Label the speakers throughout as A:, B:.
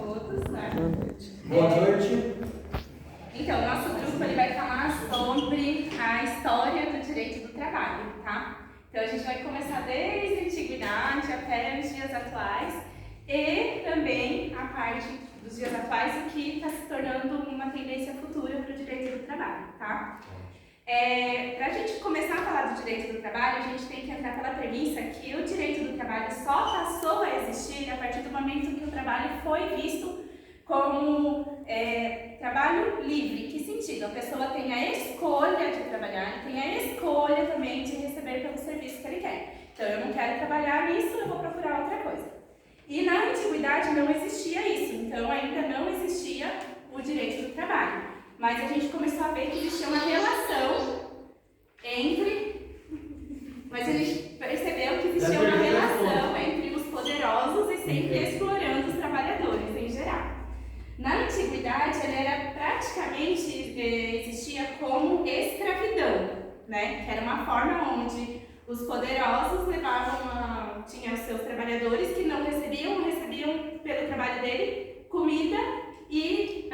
A: todos. Né?
B: Boa noite.
C: Boa noite.
A: Então, o nosso grupo ele vai falar sobre a história do direito do trabalho, tá? Então, a gente vai começar desde a antiguidade até os dias atuais e também a parte dos dias atuais, o que está se tornando uma tendência futura para o direito do trabalho, tá? Para a gente começar a falar do direito do trabalho, a gente tem que entrar pela premissa que o direito do trabalho só passou a existir a partir do momento que o trabalho foi visto como trabalho livre. Que sentido? A pessoa tem a escolha de trabalhar e tem a escolha também de receber pelo serviço que ele quer. Então, eu não quero trabalhar nisso, eu vou procurar outra coisa. E na antiguidade não existia isso, então ainda não existia o direito do trabalho. Mas a gente começou a ver que existia uma relação entre... Mas a gente percebeu que existia uma relação entre os poderosos e sempre explorando os trabalhadores em geral. Na antiguidade, ele era praticamente, existia como escravidão, né? Que era uma forma onde os poderosos tinham os seus trabalhadores que não recebiam pelo trabalho dele comida e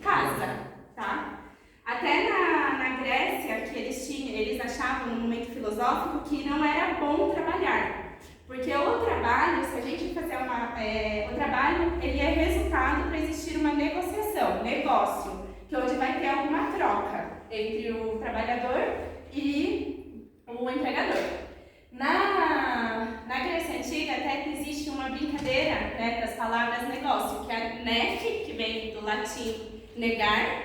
A: casa, tá? Até na Grécia, que eles achavam no momento filosófico que não era bom trabalhar, porque o trabalho, se a gente fazer o trabalho, ele é resultado para existir uma negociação, negócio, que onde vai ter alguma troca entre o trabalhador e o empregador. Na Grécia Antiga até que existe uma brincadeira, né, das palavras negócio, que é nec, que vem do latim negar,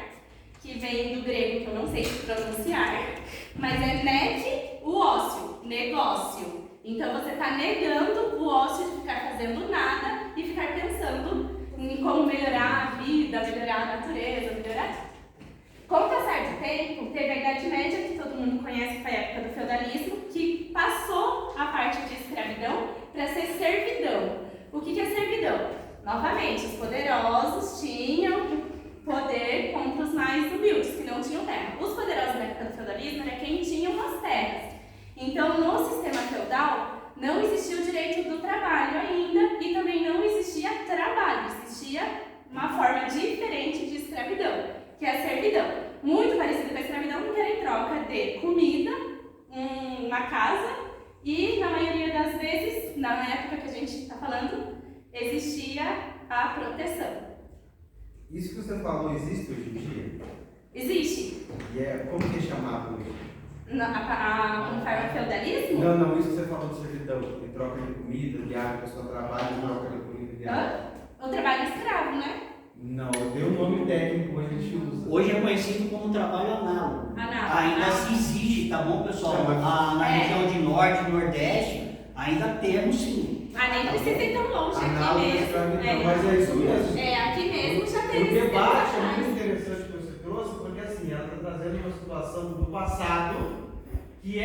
A: que vem do grego que eu não sei pronunciar, mas é nec, o ócio, negócio. Então você está negando o ócio de ficar fazendo nada e ficar pensando em como melhorar a vida, melhorar a natureza, melhorar. Com o passar do tempo, teve a Idade Média, que todo mundo conhece, que foi a época do feudalismo, que passou a parte de escravidão para ser servidão. O que é servidão? Novamente, os poderosos tinham poder contra os mais humildes, que não tinham terra. Os poderosos na época do feudalismo era quem tinham as terras. Então, no sistema feudal, não existia o direito do trabalho ainda e também não existia trabalho, existia uma forma diferente de escravidão, que é a servidão. Muito parecida com a escravidão, porque era em troca de comida, uma casa e, na maioria das vezes, na época que a gente está falando, existia a proteção.
C: Isso que você falou existe hoje em dia?
A: Existe.
C: E como que é chamado hoje?
A: Conforme o feudalismo?
C: Não, isso que você falou de servidão, de troca de comida, de água, a pessoa trabalha em troca de comida, de água.
A: O trabalho escravo, né?
C: Não, tem um nome técnico que a gente usa.
D: Hoje é conhecido como trabalho análogo. Ainda se exige, tá bom, pessoal? Na região de norte e nordeste, ainda temos sim.
A: Nem precisa ir tão longe,
C: Análogo,
A: aqui mesmo.
C: mas é isso mesmo.
A: Aqui mesmo já tem.
C: O debate é muito interessante que você trouxe, porque assim, ela está trazendo uma situação do passado que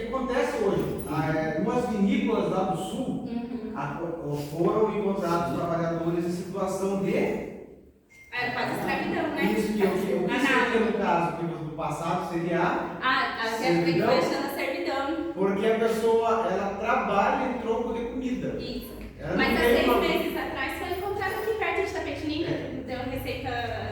C: acontece hoje. Umas vinícolas lá do sul foram encontrados trabalhadores em situação de...
A: quase escravidão, né?
C: Isso que o que seria no caso do passado seria
A: a
C: servidão,
A: servidão.
C: porque a pessoa ela trabalha em troco de comida.
A: Isso.
C: Ela
A: Mas
C: não
A: há
C: tem
A: 6
C: uma-
A: meses atrás foi encontrado aqui perto de Tapetininga, deu receita,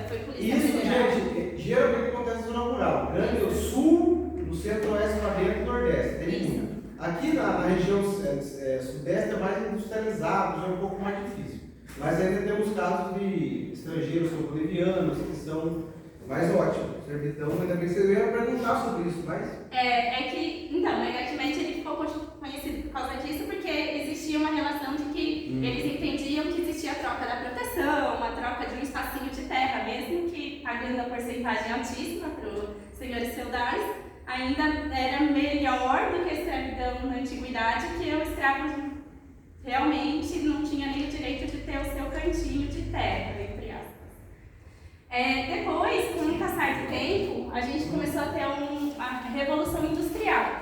A: foi polícia
C: Isso,
A: federal.
C: gente, geralmente acontece na zona rural. Grande, o sul, no centro-oeste para dentro e nordeste. Tem muito. Aqui na região sudeste é mais industrializado, já é um pouco mais difícil. Mas ainda temos casos de estrangeiros bolivianos que são mais ótimos. Servidão, ainda bem que você ia perguntar sobre isso, mas...
A: Na Idade Média ele ficou conhecido por causa disso, porque existia uma relação de que eles entendiam que existia a troca da proteção, uma troca de um espacinho de terra, mesmo que pagando a porcentagem altíssima para os senhores feudais, ainda era melhor do que a escravidão na antiguidade, que o escravo realmente não tinha nem o direito de ter o seu cantinho de terra, entre aspas. Depois, com o passar do tempo, a gente começou a ter uma revolução industrial.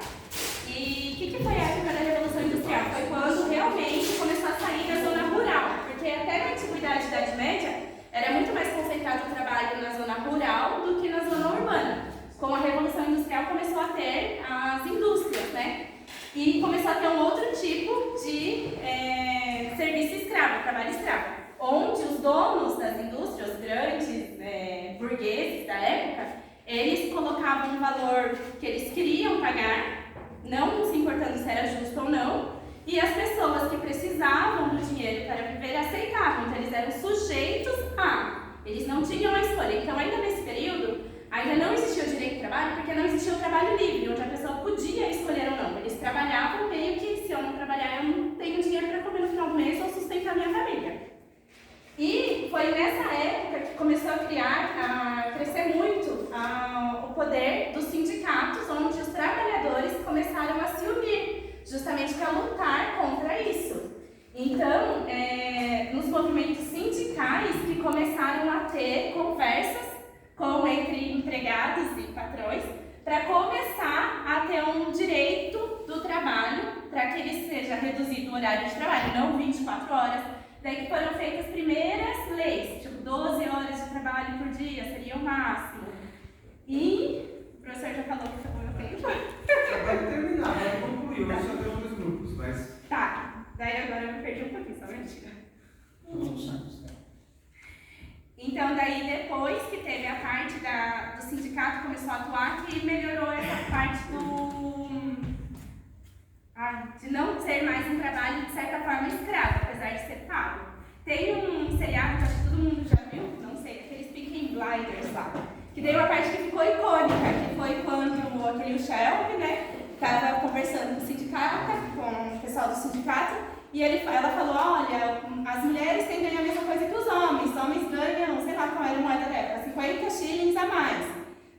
A: E o que foi a época da revolução industrial? Foi quando realmente começou a sair da zona rural, porque até na antiguidade e Idade Média era muito mais concentrado o trabalho na zona rural do que na zona urbana. Com a revolução industrial começou a ter as indústrias, né? E começou a ter um outro tipo de serviço escravo, trabalho escravo. donos das indústrias, os grandes burgueses da época, eles colocavam um valor que eles queriam pagar, não se importando se era justo ou não, e as pessoas que precisavam do dinheiro para viver aceitavam, então eles eram sujeitos a, eles não tinham a escolha. Então ainda nesse período, ainda não existia o direito de trabalho, porque não existia o trabalho livre, onde a pessoa podia escolher ou não. Eles trabalhavam meio que, se eu não trabalhar, eu não tenho dinheiro para comer no final do mês ou sustentar minha família. E foi nessa época que começou a crescer muito o poder dos sindicatos, onde os trabalhadores começaram a se unir, justamente para lutar contra isso. Então, nos movimentos sindicais que começaram a ter conversas entre empregados e patrões, para começar a ter um direito do trabalho, para que ele seja reduzido o horário de trabalho, não 24 horas. Daí que foram feitas as primeiras leis, tipo 12 horas de trabalho por dia seria o máximo. E o professor já falou que acabou meu tempo.
C: Vai terminar, vai concluir, eu só tenho 2 grupos, mas...
A: Tá, daí agora eu me perdi um pouquinho, só mentira. Então, daí depois que teve a parte do sindicato começou a atuar, que melhorou essa parte de não ser mais um trabalho de certa forma escravo, apesar de ser pago. Tem um seriado que acho que todo mundo já viu, não sei, aqueles Peaky Blinders lá, que tem uma parte que ficou icônica, que foi quando aquele Shelby, né, estava conversando com o sindicato, com o pessoal do sindicato, e ela falou, olha, as mulheres têm ganhar a mesma coisa que os homens ganham, sei lá qual era a moeda da época, 50 shillings a mais.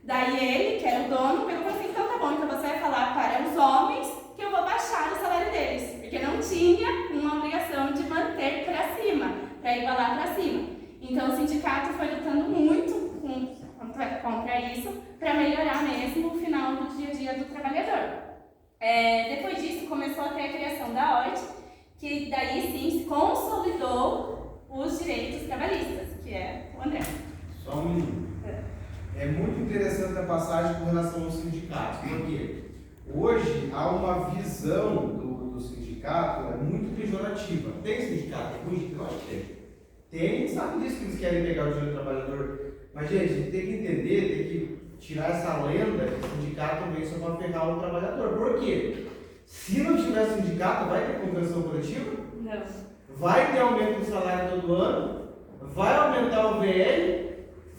A: Daí ele, que era o dono, pegou e falou assim, então tá bom, então você vai falar para os homens que eu vou baixar o salário deles, porque não tinha uma obrigação de manter para cima, para igualar para cima. Então o sindicato foi lutando muito contra isso, para melhorar mesmo o final do dia a dia do trabalhador. Depois disso começou a ter a criação da OIT, que daí sim se consolidou os direitos trabalhistas, que é o André.
C: Só um minuto. É muito interessante a passagem com relação aos sindicatos, porque hoje há uma visão do sindicato muito pejorativa. Tem sindicato ruim? Eu acho que tem. Tem, sabe disso que eles querem pegar o dinheiro do trabalhador. Mas, gente, a gente tem que entender, tem que tirar essa lenda que o sindicato vem só para ferrar o trabalhador. Por quê? Se não tiver sindicato, vai ter convenção coletiva?
A: Não.
C: Vai ter aumento do salário todo ano? Vai aumentar o VL?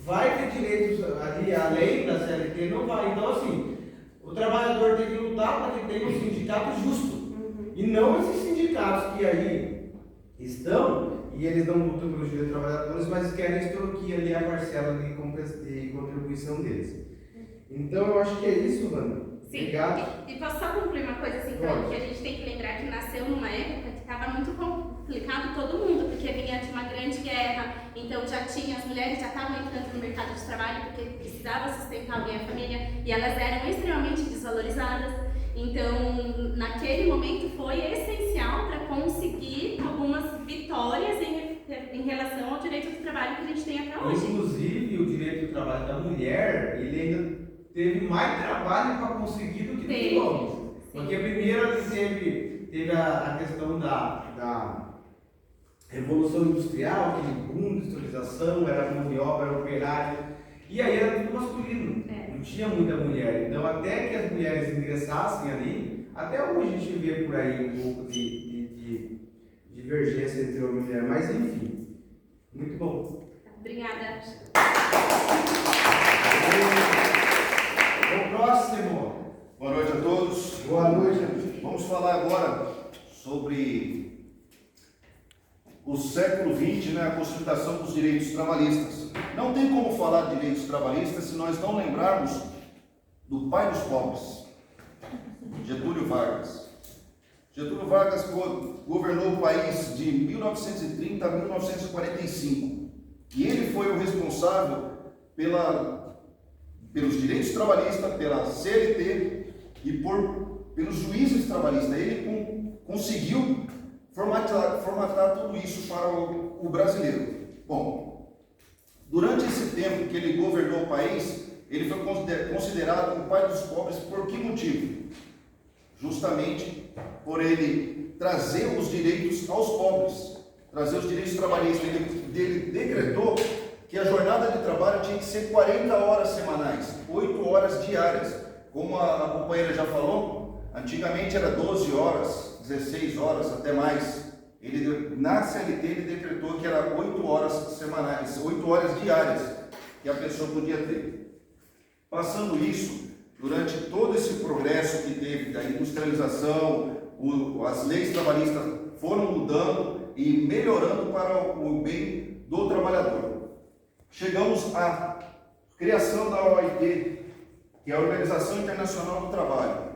C: Vai ter direitos ali, a lei da CLT não vai. Então, assim, o trabalhador tem que lutar para que tenha um sindicato justo. E não esses sindicatos que aí estão, e eles não lutam pelos direitos dos trabalhadores, mas querem extorquir ali a parcela de contribuição deles. Então, eu acho que é isso, Wanda.
A: Sim.
C: Obrigado.
A: E posso só concluir uma coisa assim, então, que a gente tem que lembrar que nasceu numa época que estava muito complicado todo mundo, porque vinha de uma grande guerra, então as mulheres já estavam entrando no mercado de trabalho porque precisava sustentar alguém a família, e elas eram extremamente desvalorizadas. Então, naquele momento foi essencial para conseguir algumas vitórias em relação ao direito do trabalho que a gente tem até hoje.
C: Inclusive, o direito do trabalho da mulher, ele ainda teve mais trabalho para conseguir do que dos homens. Porque primeiro ele teve a questão da Revolução Industrial, aquele boom de industrialização, era mão de obra, era operário, e aí era tudo masculino, não tinha muita mulher. Então, até que as mulheres ingressassem ali, até hoje a gente vê por aí um pouco de divergência entre homem e mulher, mas enfim, muito bom.
A: Obrigada.
C: O próximo.
B: Boa noite a todos.
C: Boa noite.
B: Vamos falar agora sobre o século XX, né, a consolidação dos direitos trabalhistas. Não tem como falar de direitos trabalhistas se nós não lembrarmos do pai dos pobres, Getúlio Vargas. Getúlio Vargas governou o país de 1930 a 1945 e ele foi o responsável pelos direitos trabalhistas, pela CLT e pelos juízes trabalhistas. Ele conseguiu formatar tudo isso para o brasileiro. Bom, durante esse tempo que ele governou o país, ele foi considerado o pai dos pobres por que motivo? Justamente por ele trazer os direitos aos pobres. trazer os direitos trabalhistas. Ele decretou que a jornada de trabalho tinha que ser 40 horas semanais, 8 horas diárias. Como a companheira já falou, antigamente era 12 horas, 16 horas, até mais. Na CLT ele decretou que era 8 horas semanais, 8 horas diárias que a pessoa podia ter. Passando isso, durante todo esse progresso que teve da industrialização, as leis trabalhistas foram mudando e melhorando para o bem do trabalhador. Chegamos à criação da OIT, que é a Organização Internacional do Trabalho.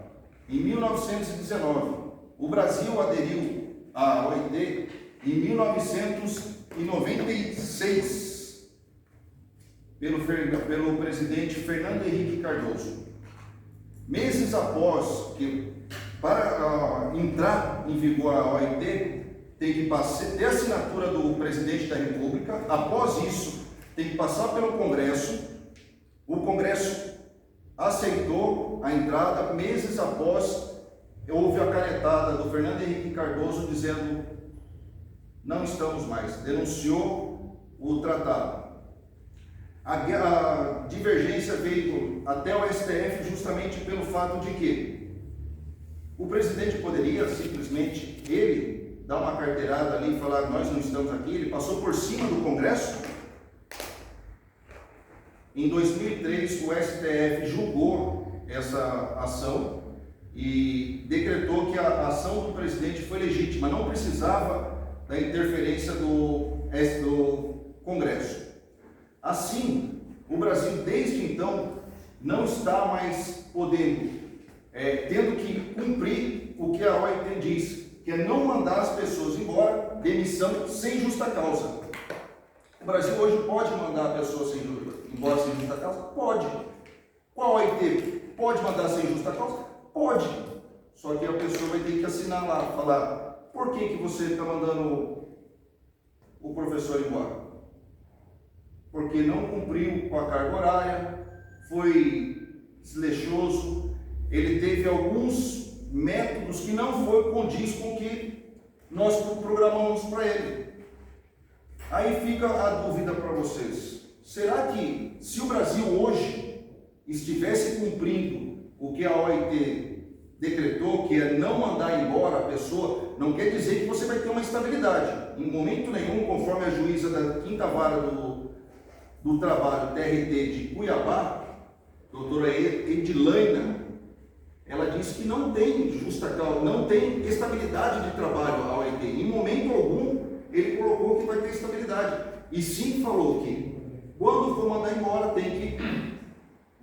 B: Em 1919, o Brasil aderiu à OIT em 1996, pelo presidente Fernando Henrique Cardoso. Meses após que, para entrar em vigor a OIT, tem que ter a assinatura do presidente da República. Após isso, tem que passar pelo Congresso. O Congresso aceitou a entrada. Meses após, houve a canetada do Fernando Henrique Cardoso dizendo: não estamos mais, denunciou o tratado. A divergência veio até o STF justamente pelo fato de que o presidente poderia simplesmente, ele, dar uma carteirada ali e falar: nós não estamos aqui. Ele passou por cima do Congresso. Em 2003, o STF julgou essa ação e decretou que a ação do presidente foi legítima, não precisava da interferência do Congresso. Assim, o Brasil, desde então, não está mais tendo que cumprir o que a OIT diz, que é não mandar as pessoas embora, demissão sem justa causa. O Brasil hoje pode mandar a pessoa embora sem justa causa? Pode. Qual OIT pode mandar sem justa causa? Pode. Só que a pessoa vai ter que assinar lá, falar: por que você está mandando o professor embora? Porque não cumpriu com a carga horária, foi desleixoso, ele teve alguns métodos que não condiz com o que nós programamos para ele. Aí fica a dúvida para vocês: será que se o Brasil hoje estivesse cumprindo o que a OIT decretou, que é não mandar embora a pessoa, não quer dizer que você vai ter uma estabilidade, em momento nenhum, conforme a juíza da 5ª Vara do Trabalho, TRT de Cuiabá, doutora Edilaina, ela disse que não tem justa causa, não tem estabilidade de trabalho a OIT. Em momento algum, ele colocou que vai ter estabilidade. E sim falou que, quando for mandar embora, tem que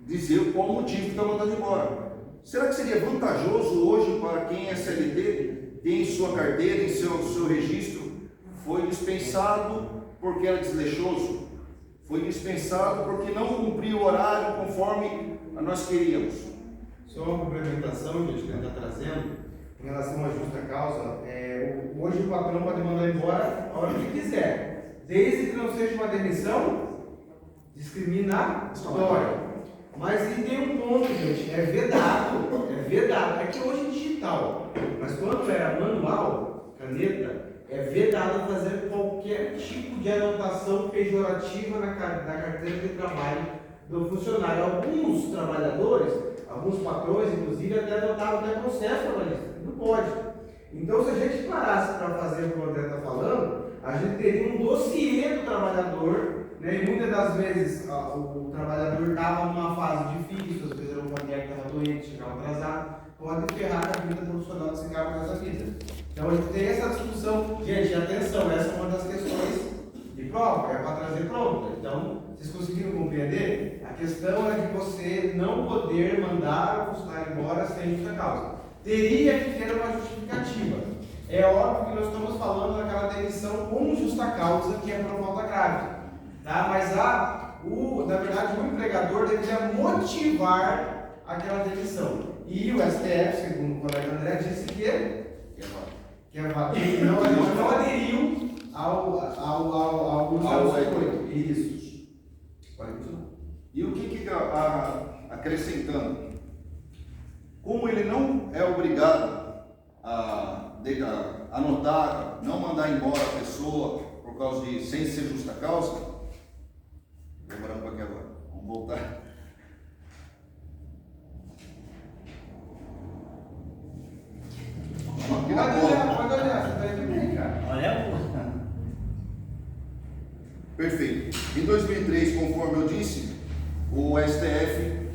B: dizer qual o motivo que está mandando embora. Será que seria vantajoso hoje para quem é CLT, tem em sua carteira, em seu registro, foi dispensado porque era desleixoso? Foi dispensado porque não cumpriu o horário conforme nós queríamos.
C: Só uma complementação, gente, que a gente está trazendo, em relação à justa causa. Hoje o patrão pode mandar embora a hora que quiser, desde que não seja uma demissão discriminatória. Mas e tem um ponto, gente, é vedado, é que hoje é digital, mas quando era manual, caneta, é vedado fazer qualquer tipo de anotação pejorativa na carteira de trabalho do funcionário. Alguns trabalhadores, alguns patrões, inclusive, até adotaram até processo trabalhista. Não pode. Então, se a gente parasse para fazer o que o André está falando, a gente teria um dossiê do trabalhador, né? E muitas das vezes o trabalhador estava numa fase difícil, às vezes era uma mulher que estava doente, chegava atrasado, pode ferrar a vida profissional desse cara por essa vida. Então, a gente tem essa discussão. Gente, atenção, essa é uma das questões de prova, é para trazer prova. Então, vocês conseguiram compreender? A questão é de você não poder mandar o funcionário embora sem justa causa. Teria que ter uma justificativa. É óbvio que nós estamos falando daquela demissão com justa causa, que é por falta grave. Tá? Mas na verdade, o empregador deveria motivar aquela demissão. E o STF, segundo o colega André, disse que ele não aderiu ao 108. Isso. Pode continuar.
B: E o que acrescentando? Como ele não é obrigado a anotar, não mandar embora a pessoa por causa de, sem ser justa causa. Demorando para aqui agora, vamos voltar. Aqui na bola.
C: Pode olhar, você está indo bem, cara.
D: Olha,
B: Perfeito. Em 2003, conforme eu disse, o STF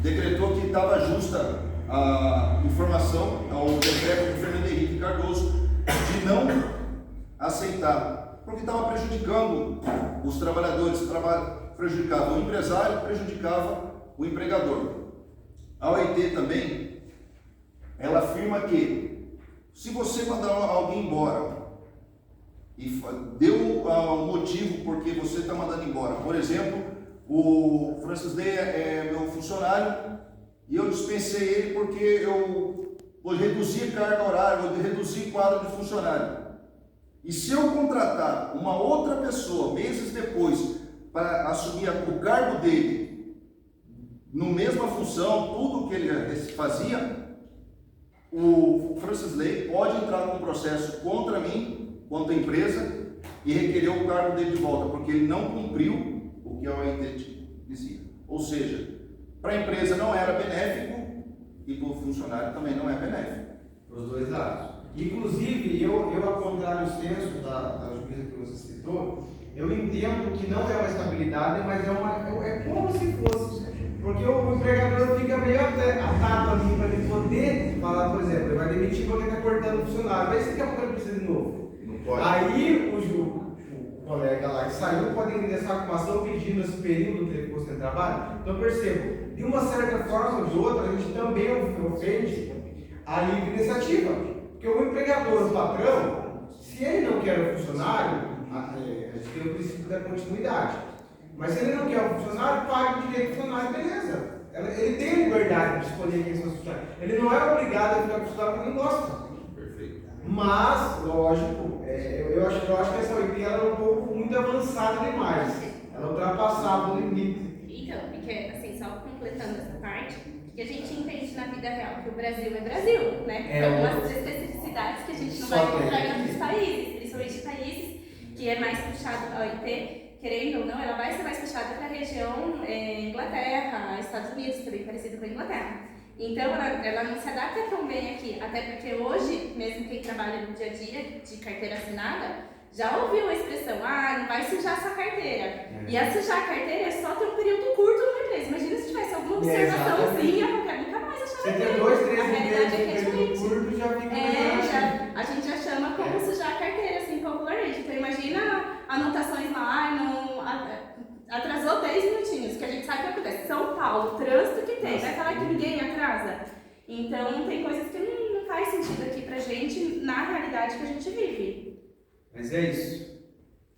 B: decretou que estava justa a informação ao decreto do Fernando Henrique Cardoso de não aceitar, porque estava prejudicando os trabalhadores, prejudicava o empresário, prejudicava o empregador. A OIT também, ela afirma que se você mandar alguém embora e deu um motivo porque você está mandando embora, por exemplo, o Francis Day é meu funcionário e eu dispensei ele porque eu vou reduzir carga horária, vou reduzir quadro de funcionário. E se eu contratar uma outra pessoa meses depois para assumir o cargo dele, no mesma função, tudo que ele fazia, o Francis Lay pode entrar com um processo contra mim, contra a empresa, e requerer o cargo dele de volta, porque ele não cumpriu o que a OIT dizia. Ou seja, para a empresa não era benéfico e para o funcionário também não é benéfico.
C: Os dois lados. Inclusive, eu ao contrário do senso da juíza que você citou, eu entendo que não é uma estabilidade, mas é como se fosse. Porque o empregador fica meio até atado ali para ele poder falar, por exemplo, ele vai demitir porque está cortando o funcionário, mas daqui a pouco ele precisa de novo.
B: Não pode.
C: Aí o colega lá que saiu pode ingressar com uma ação pedindo esse período que ele ficou sem trabalho. Então percebo, de uma certa forma ou de outra, a gente também ofende a livre iniciativa. Porque o empregador, o patrão, se ele não quer o funcionário, a gente tem o princípio da continuidade. Mas se ele não quer o funcionário, paga o direito do funcionário, beleza. Ele tem a liberdade de escolher quem são os funcionários. Ele não é obrigado a ficar com o funcionário porque não gosta.
B: Perfeito.
C: Mas, lógico, eu acho que essa OIT ela é um pouco muito avançada demais. Ela ultrapassava o limite.
A: Então, porque, assim, só completando essa parte, que a gente entende na vida real que o Brasil é Brasil, né? Tem algumas especificidades que a gente não vai encontrar em outros países, principalmente países que é mais puxado a OIT. Querendo ou não, ela vai ser mais puxada para a região Inglaterra, Estados Unidos, também parecido com a Inglaterra. Então, ela não se adapta tão bem aqui, até porque hoje, mesmo quem trabalha no dia a dia de carteira assinada, já ouviu a expressão, não vai sujar essa carteira. E a sujar a carteira é só ter um período curto numa empresa. Imagina se tivesse alguma observaçãozinha, nunca mais achar
C: Você
A: carteira.
C: tem 2, 3
A: A realidade é que é
C: período
A: diferente.
C: curto, já fica
A: A gente já chama como sujar a carteira, assim, popularmente. Então, imagina anotações lá, atrasou 10 minutinhos, que a gente sabe o que acontece. São Paulo, o trânsito que tem, vai falar que ninguém atrasa. Então, tem coisas que não faz sentido aqui pra gente, na realidade que a gente vive.
C: Mas é isso.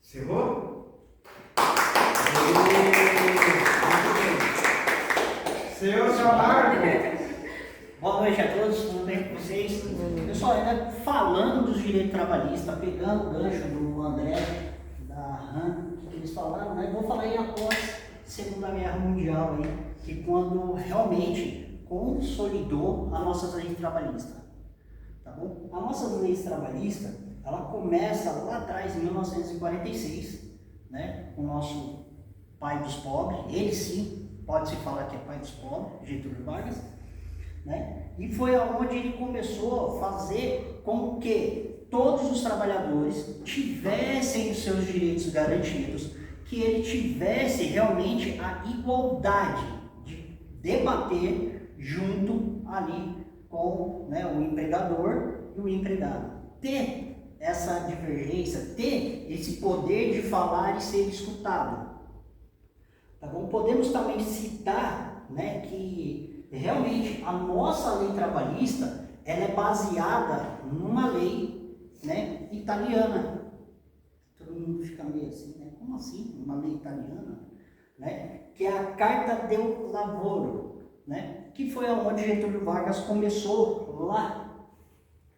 C: Encerrou? Senhor Camargo.
D: boa noite a todos, tudo bem com vocês? Pessoal, ainda falando dos direitos trabalhistas, pegando o gancho do André, da Han, que eles falaram, né? Vou falar aí após a Segunda Guerra Mundial, aí, que quando realmente consolidou as nossas leis trabalhistas. Tá bom? As nossas leis trabalhistas, ela começa lá atrás, em 1946, né? Com o nosso pai dos pobres, ele sim, pode-se falar que é pai dos pobres, Getúlio Vargas, né? E foi aonde ele começou a fazer com que todos os trabalhadores tivessem os seus direitos garantidos, que ele tivesse realmente a igualdade de debater junto ali com, né, o empregador e o empregado. Ter essa divergência, ter esse poder de falar e ser escutado. Tá bom? Podemos também citar, né, que realmente a nossa lei trabalhista ela é baseada numa lei, né, italiana. Todo mundo fica meio assim, né? Como assim? Uma lei italiana? Né? Que é a Carta del Lavoro, né? Que foi onde Getúlio Vargas começou lá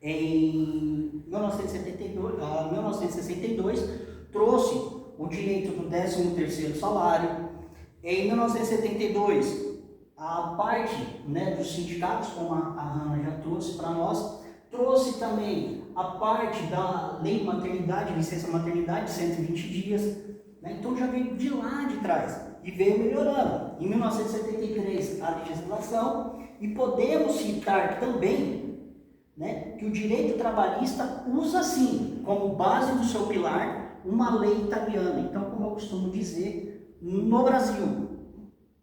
D: em 1962, trouxe o direito do 13º salário. Em 1972, a parte, né, dos sindicatos, como a Hanna já trouxe para nós, trouxe também a parte da lei de maternidade, licença maternidade, 120 dias, né? Então já veio de lá de trás e veio melhorando. Em 1973 a legislação, e podemos citar também, né, que o direito trabalhista usa sim como base do seu pilar uma lei italiana. Então, como eu costumo dizer, no Brasil,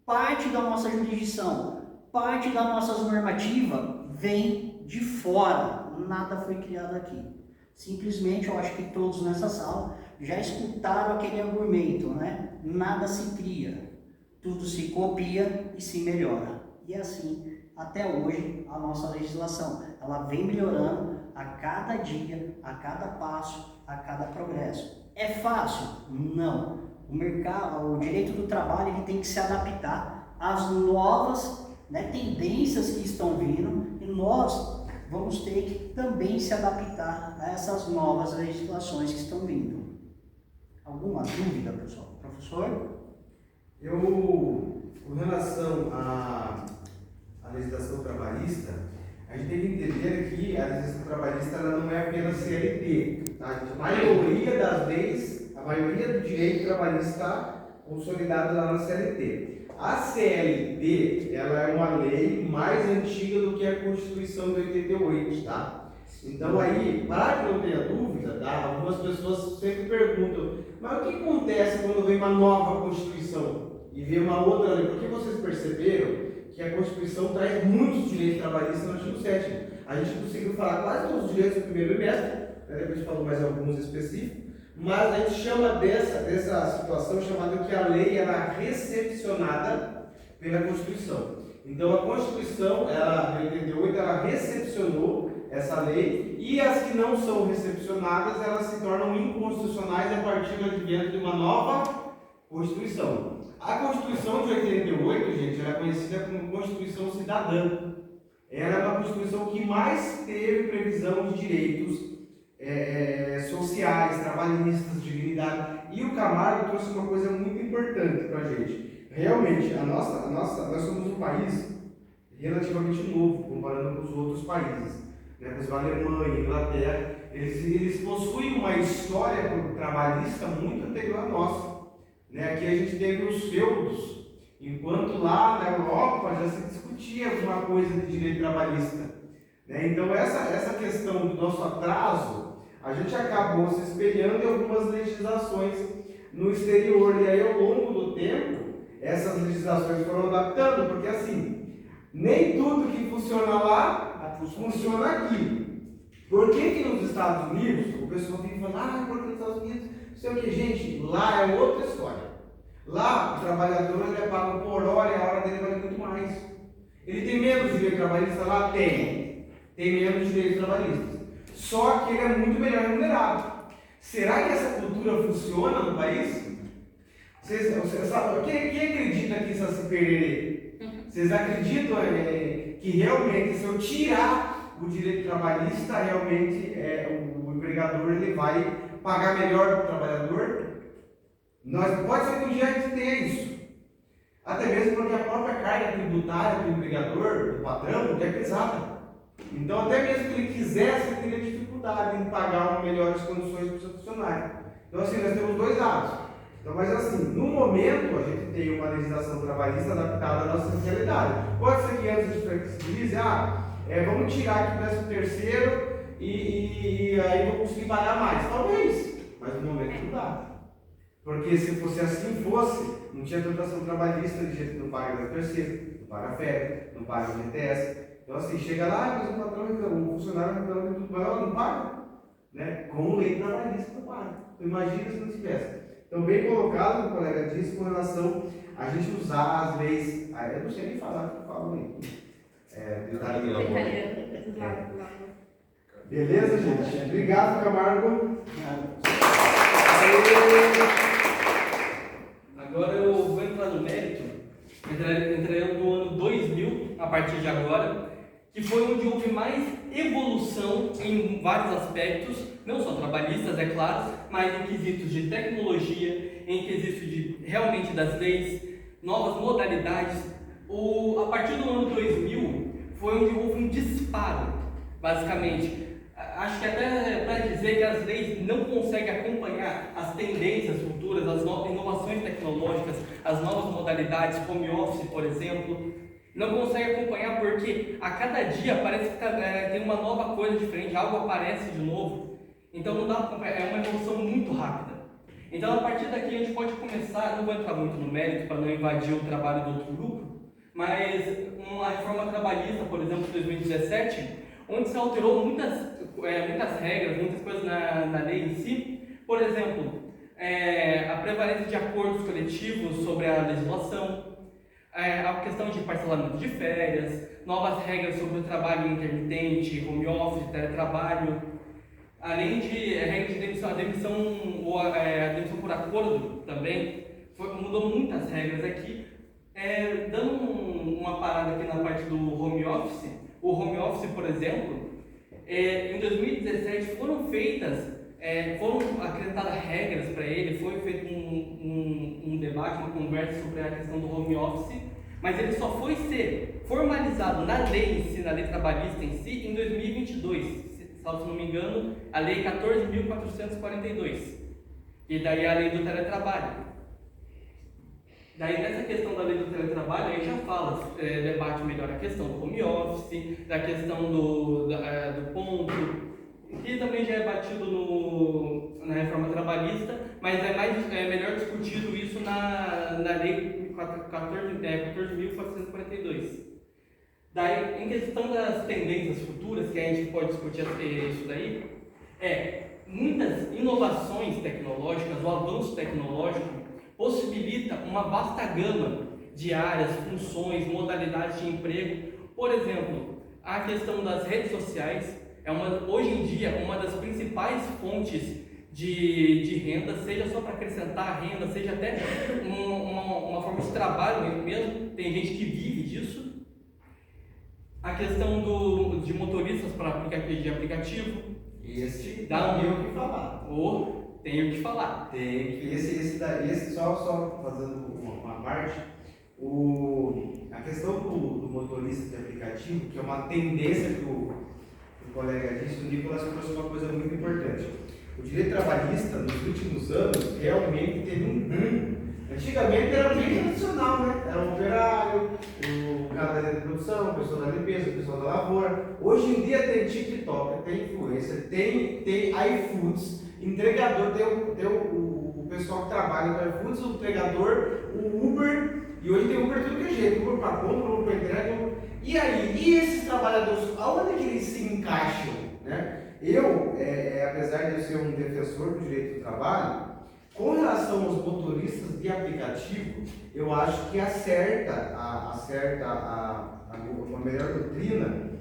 D: parte da nossa jurisdição, parte da nossa normativa vem de fora, nada foi criado aqui. Simplesmente, eu acho que todos nessa sala já escutaram aquele argumento, né? Nada se cria, tudo se copia e se melhora. E assim, até hoje, a nossa legislação, ela vem melhorando a cada dia, a cada passo, a cada progresso. É fácil? Não. O mercado, o direito do trabalho, ele tem que se adaptar às novas, né, tendências que estão vindo, e nós vamos ter que também se adaptar a essas novas legislações que estão vindo. Alguma dúvida, pessoal? Professor?
C: Com relação à legislação trabalhista, a gente tem que entender que a legislação trabalhista ela não é apenas CLT. Tá? A maioria das leis, a maioria do direito trabalhista está consolidado lá na CLT. A CLT ela é uma lei mais antiga do que a Constituição de 88, tá? Então aí, para que não tenha dúvida, tá? Algumas pessoas sempre perguntam, mas o que acontece quando vem uma nova Constituição e vem uma outra lei? Porque vocês perceberam que a Constituição traz muitos direitos trabalhistas no artigo 7º. A gente conseguiu falar quase todos os direitos do primeiro bimestre, a gente falou mais alguns específicos, mas a gente chama dessa situação chamada que a lei era recepcionada pela Constituição. Então a Constituição, em 88, ela recepcionou essa lei, e as que não são recepcionadas, elas se tornam inconstitucionais a partir do advento de uma nova Constituição. A Constituição de 88, gente, ela é conhecida como Constituição Cidadã. Ela é uma Constituição que mais teve previsão de direitos sociais, trabalhistas, dignidade. E o Camargo trouxe uma coisa muito importante para a gente. Realmente, nós somos um país relativamente novo, comparando com os outros países. Né? Por exemplo, a Alemanha, a Inglaterra, eles possuem uma história trabalhista muito anterior à nossa. Né? Aqui a gente teve os feudos, enquanto lá na Europa já se discutia alguma coisa de direito trabalhista. Né? Então essa questão do nosso atraso, a gente acabou se espelhando em algumas legislações no exterior, e aí ao longo do tempo essas legislações foram adaptando, porque assim, nem tudo que funciona lá funciona aqui. Por que nos Estados Unidos, o pessoal fica falando, porque nos Estados Unidos, não sei o que, gente, lá é outra história. Lá o trabalhador ele é pago por hora e a hora dele vale muito mais. Ele tem menos direito trabalhista lá? Tem menos direitos trabalhistas. Só que ele é muito melhor remunerado. Será que essa cultura funciona no país? Quem acredita que isso se perderê? Vocês acreditam que realmente se eu tirar o direito trabalhista, realmente o empregador ele vai pagar melhor para o trabalhador? Pode ser que um dia a gente tenha isso. Até mesmo porque a própria carga tributária do empregador, do patrão, é pesada. Então, até mesmo que ele quisesse, ele teria dificuldade em pagar melhores condições para o seu funcionário. Então, assim, nós temos dois lados. Então, mas assim, no momento, a gente tem uma legislação trabalhista adaptada à nossa realidade. Pode ser que antes a gente flexibilize, vamos tirar aqui o 13º e aí vou conseguir pagar mais. Talvez, mas no momento não dá. Porque se fosse assim, não tinha tributação trabalhista, de jeito que não paga 13º, não paga férias, não paga FGTS. Então assim, chega lá, mas o patrão reclama, o funcionário reclama de tudo, mas ela não paga. Né? Com lei trabalhista não paga. Então imagina se não tivesse. Então bem colocado, o colega disse, com relação a gente usar as leis, eu não sei nem falar o que eu falo aí. Beleza, gente? Obrigado, Camargo.
E: Agora eu vou entrar no mérito, entraremos no ano 2000, a partir de agora, que foi onde houve mais evolução em vários aspectos, não só trabalhistas, é claro, mas em quesitos de tecnologia, em quesitos realmente das leis, novas modalidades. A partir do ano 2000 foi onde houve um disparo basicamente. Acho que até para dizer que as leis não conseguem acompanhar as tendências futuras, as inovações tecnológicas, as novas modalidades, home office, por exemplo, não conseguem acompanhar porque a cada dia parece que tem uma nova coisa diferente, algo aparece de novo, então não dá para acompanhar, é uma evolução muito rápida. Então, a partir daqui a gente pode começar, não vou entrar muito no mérito para não invadir o trabalho do outro grupo, mas uma reforma trabalhista, por exemplo, de 2017, onde se alterou muitas regras, muitas coisas na lei em si. Por exemplo, a prevalência de acordos coletivos sobre a legislação, a questão de parcelamento de férias, novas regras sobre o trabalho intermitente, home office, teletrabalho, além de regras de demissão, a demissão por acordo também, mudou muitas regras aqui. Dando uma parada aqui na parte do home office, o home office, por exemplo, em 2017 foram acrescentadas regras para ele, foi feito um debate, uma conversa sobre a questão do home office, mas ele só foi ser formalizado na lei em si, na lei trabalhista em si, em 2022, se não me engano, a lei 14.442, e daí a lei do teletrabalho. Daí nessa questão da lei do teletrabalho, aí já fala, debate melhor a questão do home office, da questão do ponto, que também já é batido na reforma trabalhista, mas é melhor discutido isso na lei 14.442. Daí, em questão das tendências futuras, que a gente pode discutir isso daí, muitas inovações tecnológicas, o avanço tecnológico possibilita uma vasta gama de áreas, funções, modalidades de emprego. Por exemplo, a questão das redes sociais hoje em dia, uma das principais fontes de renda, seja só para acrescentar renda, seja até uma forma de trabalho mesmo, tem gente que vive disso. A questão de motoristas de aplicativo.
C: Esse
E: dá
C: tem o que falar.
E: Tenho que falar.
C: Esse só fazendo uma parte, a questão do motorista de aplicativo, que é uma tendência que o colega disse, o Nicolas trouxe uma coisa muito importante. O direito trabalhista, nos últimos anos, realmente teve um boom. Antigamente era bem tradicional, né? Era o operário, o cara da produção, o pessoal da limpeza, o pessoal da lavoura. Hoje em dia tem TikTok, tem influencer, tem iFoods, entregador, tem o pessoal que trabalha com iFoods, o entregador, o Uber, e hoje tem Uber tudo que é jeito, Uber para compra, Uber para entrega. E aí, e esses trabalhadores, aonde que eles se encaixam? Né? Eu, apesar de eu ser um defensor do direito do trabalho, com relação aos motoristas de aplicativo, eu acho que acerta uma melhor doutrina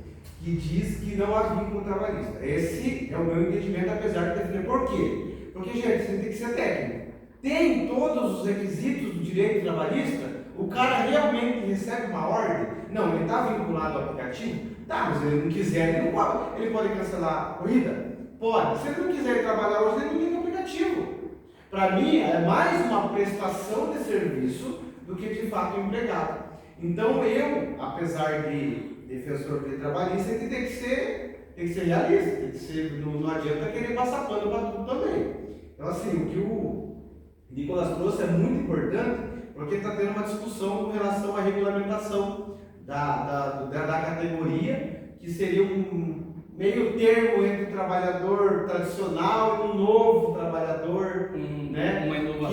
C: que diz que não há vínculo trabalhista. Esse é o meu entendimento, apesar de definir. Por quê? Porque, gente, você tem que ser técnico. Tem todos os requisitos do direito trabalhista? O cara realmente recebe uma ordem? Não, ele está vinculado ao aplicativo? Tá, mas se ele não quiser, ele não pode. Ele pode cancelar a corrida? Pode. Se ele não quiser trabalhar hoje, ele não liga o aplicativo. Para mim, é mais uma prestação de serviço do que de fato um empregado. Então eu, apesar de defensor de trabalhista, tem que ser realista, tem que ser, não adianta querer passar pano para tudo também. Então assim, o que o Nicolas trouxe é muito importante, porque está tendo uma discussão com relação à regulamentação da categoria, que seria um meio termo entre o trabalhador tradicional e um novo trabalhador, né? Uma inovação.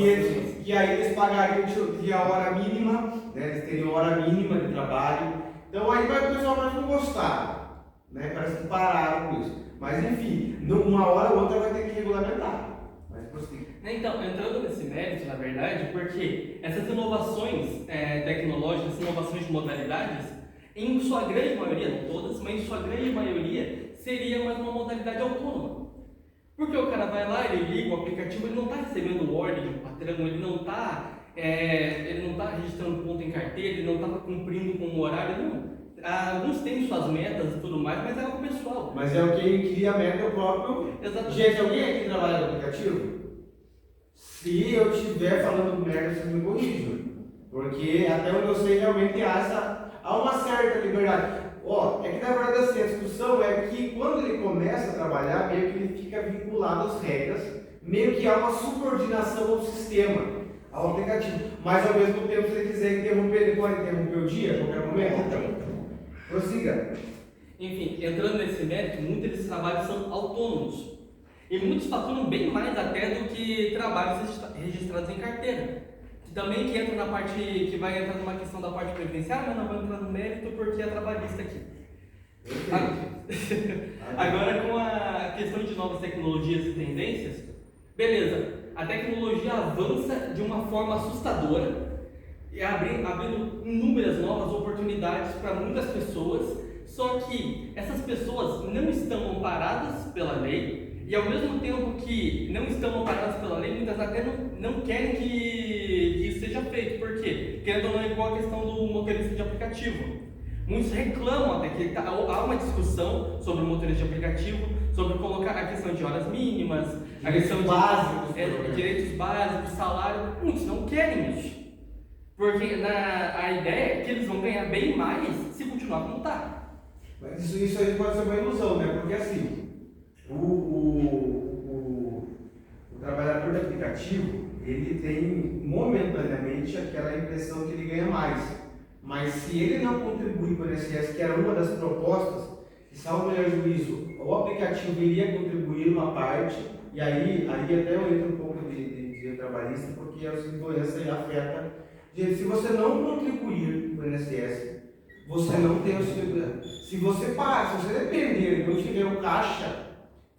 C: Que aí eles pagariam de hora mínima, né? Eles teriam hora mínima de trabalho. Então aí o pessoal vai não gostar, né? Parece que pararam com isso. Mas enfim, uma hora ou outra vai ter que regulamentar. Mas prossiga.
E: Então, entrando nesse mérito, na verdade, porque essas inovações tecnológicas, essas inovações de modalidades, em sua grande maioria, não todas, mas em sua grande maioria, seria mais uma modalidade autônoma. Porque o cara vai lá, ele liga o aplicativo, ele não está recebendo ordem de patrão, ele não está registrando ponto em carteira, ele não está cumprindo com o horário, não. Alguns têm suas metas e tudo mais, mas é algo pessoal.
C: Mas é o que cria a meta próprio.
E: Exatamente.
C: Gente, alguém aqui trabalha no aplicativo? Se eu estiver falando merda, vocês me corrijam. Porque até onde eu sei, realmente há uma certa liberdade. Ó, é que na verdade assim, a discussão é que quando ele começa a trabalhar, meio que ele fica vinculado às regras, meio que há uma subordinação ao sistema, ao aplicativo. Mas ao mesmo tempo, se ele quiser interromper, ele pode interromper o dia a qualquer momento. Então, prossiga.
E: Enfim, entrando nesse mérito, muitos desses trabalhos são autônomos. E muitos faturam bem mais até do que trabalhos registrados em carteira. Também que entra na parte, que vai entrar numa questão da parte previdenciária, mas não vou entrar no mérito porque é trabalhista aqui. Agora, com a questão de novas tecnologias e tendências, beleza, a tecnologia avança de uma forma assustadora e abrindo inúmeras novas oportunidades para muitas pessoas, só que essas pessoas não estão amparadas pela lei e ao mesmo tempo que não estão amparadas pela lei, muitas até não querem que isso seja feito. Por quê? Querendo ou não, é igual a questão do motorista de aplicativo. Muitos reclamam até que há uma discussão sobre o motorista de aplicativo, sobre colocar a questão de horas mínimas, a questão de direitos básicos, salário. Muitos não querem isso. Porque a ideia é que eles vão ganhar bem mais se continuar como está.
C: Mas isso aí pode ser uma ilusão, né? Porque assim, o trabalhador de aplicativo, ele tem momentaneamente aquela impressão que ele ganha mais. Mas se ele não contribui para o INSS, que era uma das propostas, que salvo o melhor juízo, o aplicativo iria contribuir uma parte, e aí até eu entro um pouco de trabalhista, porque a doença afeta. Gente, se você não contribuir para o INSS, você não tem o seguro. Se você depender de onde tiver o caixa,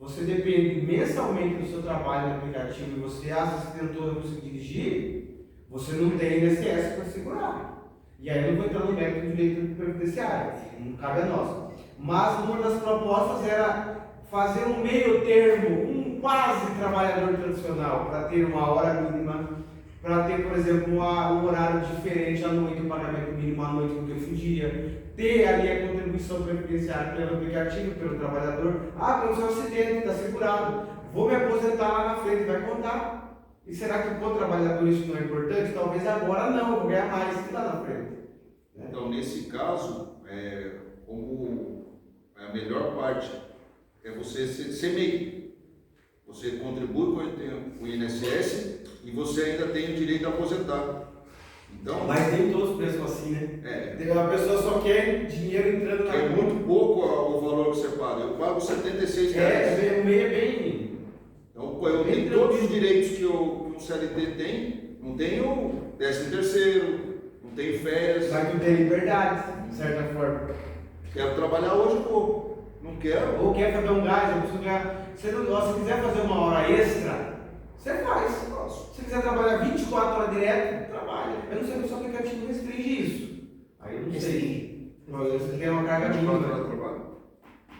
C: você depende mensalmente do seu trabalho no aplicativo e você acidentou não conseguir dirigir, você não tem INSS para segurar. E aí eu não vou entrar no mérito do direito previdenciário, não cabe a nós. Mas uma das propostas era fazer um meio termo, um quase trabalhador tradicional, para ter uma hora mínima, para ter, por exemplo, um horário diferente à noite, um pagamento mínimo à noite, porque eu dia, ter ali a contribuição previdenciária pelo aplicativo, pelo trabalhador. Aconteceu um acidente, está segurado, vou me aposentar lá na frente, vai contar. E será que para o trabalhador isso não é importante? Talvez agora não, eu vou ganhar mais que lá na frente.
B: Então, nesse caso, como a melhor parte é você ser MEI. Você contribui com o INSS e você ainda tem o direito a aposentar. Então,
C: mas nem todos pensam assim, né? A pessoa só quer dinheiro entrando na conta.
B: É muito pouco o valor que você paga. Eu pago R$76.
C: O MEI é bem.
B: Então, eu tenho todos os direitos que um CLT tem. Não tenho 13º, não tenho férias.
C: Mas tu tem liberdade, de certa forma.
B: Quero trabalhar hoje, pô. Não quero.
C: Ou quer fazer um gás, eu preciso ganhar. Se quiser fazer uma hora extra, você faz. Se quiser trabalhar 24 horas direto, trabalha. Eu não sei se o seu aplicativo restringe isso. Aí eu não sei. Você tem uma carga mínima.
B: 24 horas de trabalho?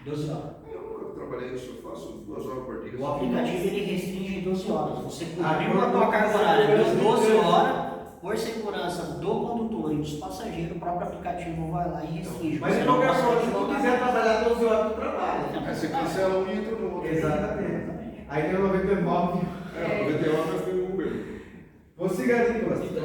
D: 12 horas.
B: Eu nunca trabalhei isso, eu faço 2 horas por dia.
D: O aplicativo ele restringe em 12 horas. Você
C: Ah,
D: cumpriu a tua carga horária de 12 horas, por segurança do condutor e dos passageiros, o próprio aplicativo vai lá e restringe.
C: Mas
D: Você
C: de
D: não
C: qualquer
D: consegue
C: forma, se tu
D: colocar
C: quiser
D: mais.
C: trabalhar 12 horas, tu trabalha.
B: Aí você cancela um e entra no outro.
C: Exatamente. Aí tem o 99.
B: 99 eu fui Uber.
C: Vou seguir, Nicolas.
E: Então,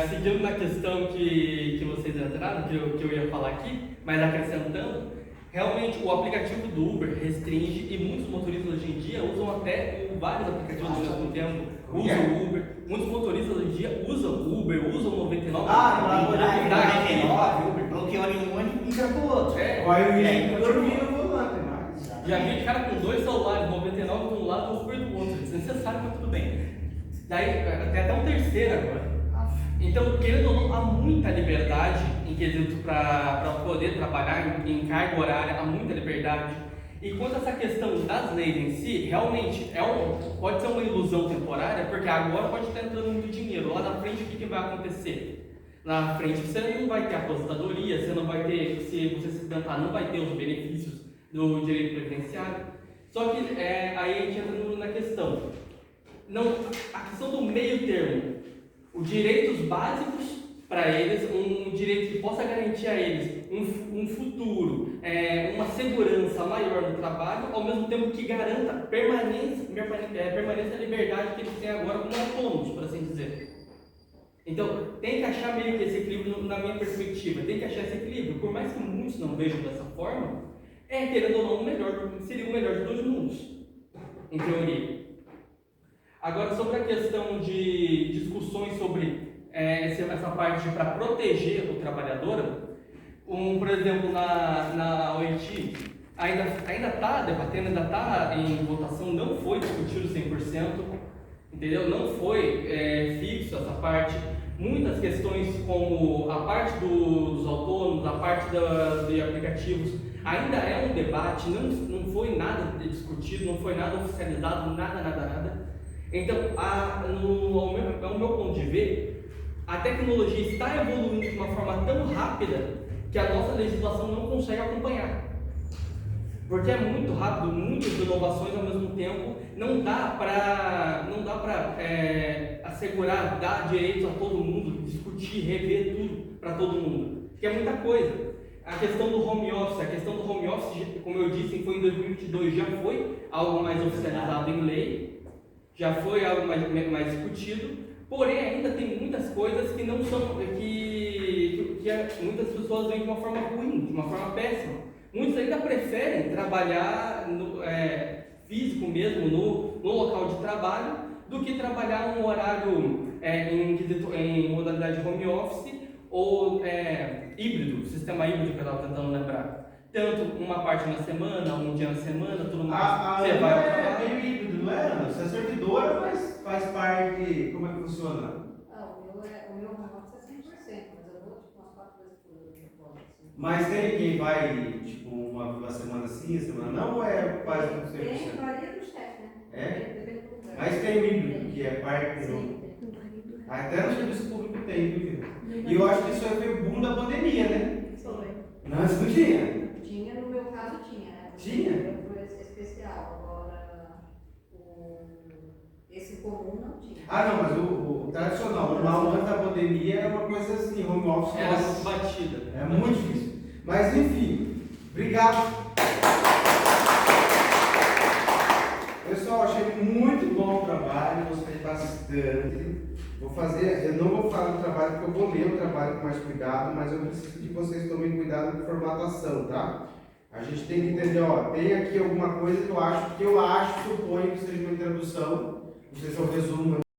E: seguindo na questão que vocês entraram, que eu ia falar aqui, mas acrescentando, realmente o aplicativo do Uber restringe e muitos motoristas hoje em dia usam até vários aplicativos ao mesmo tempo, usam o Uber. Muitos motoristas hoje em dia usam o Uber, usam o 99.
D: Uber, bloqueou em um e migra pro outro.
C: Aí o dormindo no volante, mas.
E: Já vi de cara com 2 celulares, 99 de um lado e o Uber do outro. Desnecessário, mas tudo bem. Daí tem até um terceiro agora. Então, querendo ou não, há muita liberdade em quesito para poder trabalhar em carga horária, há muita liberdade. E quanto a essa questão das leis em si, realmente pode ser uma ilusão temporária, porque agora pode estar entrando muito dinheiro. Lá na frente, o que vai acontecer? Na frente você não vai ter aposentadoria, você não vai ter, se você se acidentar, não vai ter os benefícios do direito previdenciário. Só que aí a gente entra na questão. A questão do meio termo, os direitos básicos para eles, um direito que possa garantir a eles um futuro, uma segurança maior no trabalho, ao mesmo tempo que garanta permanência da liberdade que eles têm agora como autônomos, por assim dizer. Então, tem que achar meio que esse equilíbrio na minha perspectiva, tem que achar esse equilíbrio. Por mais que muitos não vejam dessa forma, querendo ou não, o melhor, seria o melhor de dois mundos, em teoria. Agora, sobre a questão de discussões sobre essa parte para proteger o trabalhador, por exemplo, na OIT, ainda está debatendo, ainda está em votação, não foi discutido 100%, entendeu? Não foi fixo essa parte. Muitas questões como a parte dos autônomos, a parte de aplicativos, ainda é um debate, não foi nada discutido, não foi nada oficializado, nada. Então, ao meu ponto de ver, a tecnologia está evoluindo de uma forma tão rápida que a nossa legislação não consegue acompanhar. Porque é muito rápido, muitas inovações ao mesmo tempo, não dá para assegurar, dar direitos a todo mundo, discutir, rever tudo para todo mundo, porque é muita coisa. A questão do home office, como eu disse, foi em 2022, já foi algo mais oficializado em lei, já foi algo mais discutido, porém ainda tem muitas coisas que não são, que muitas pessoas veem de uma forma ruim, de uma forma péssima. Muitos ainda preferem trabalhar físico mesmo, no local de trabalho, do que trabalhar um horário em modalidade home office ou híbrido, sistema híbrido que eu estava tentando lembrar. Tanto uma parte na semana, um dia na semana, tudo mais.
C: Você vai ao meio híbrido, não é, Ana? Você é servidora, mas faz parte. Como é que funciona?
F: O meu home office é 100%, mas eu vou tipo umas 4 vezes por ano.
C: Mas tem quem vai, tipo, uma semana sim, uma semana não, ou faz tudo 100%?
F: Tem, varia do chefe, né? Depende do lugar.
C: Mas tem o híbrido, que é parte.
F: Sim, tem.
C: Até no serviço público tem, viu? E eu acho que isso aí foi o boom da pandemia, né?
F: Foi.
C: Antes não tinha.
F: Tinha, no meu caso tinha, né?
C: Tinha?
F: Foi especial. Agora, esse comum não tinha.
C: Ah, não, mas o tradicional, o normal antes da pandemia era uma coisa assim, home office.
E: Era muito batida.
C: É muito difícil. Mas enfim, obrigado. Pessoal, achei muito bom o trabalho, gostei bastante. Eu não vou falar do trabalho porque eu vou ler o trabalho com mais cuidado, mas eu preciso que vocês tomem cuidado com formatação, tá? A gente tem que entender, tem aqui alguma coisa que eu acho, suponho que seja uma introdução, não sei se é um resumo.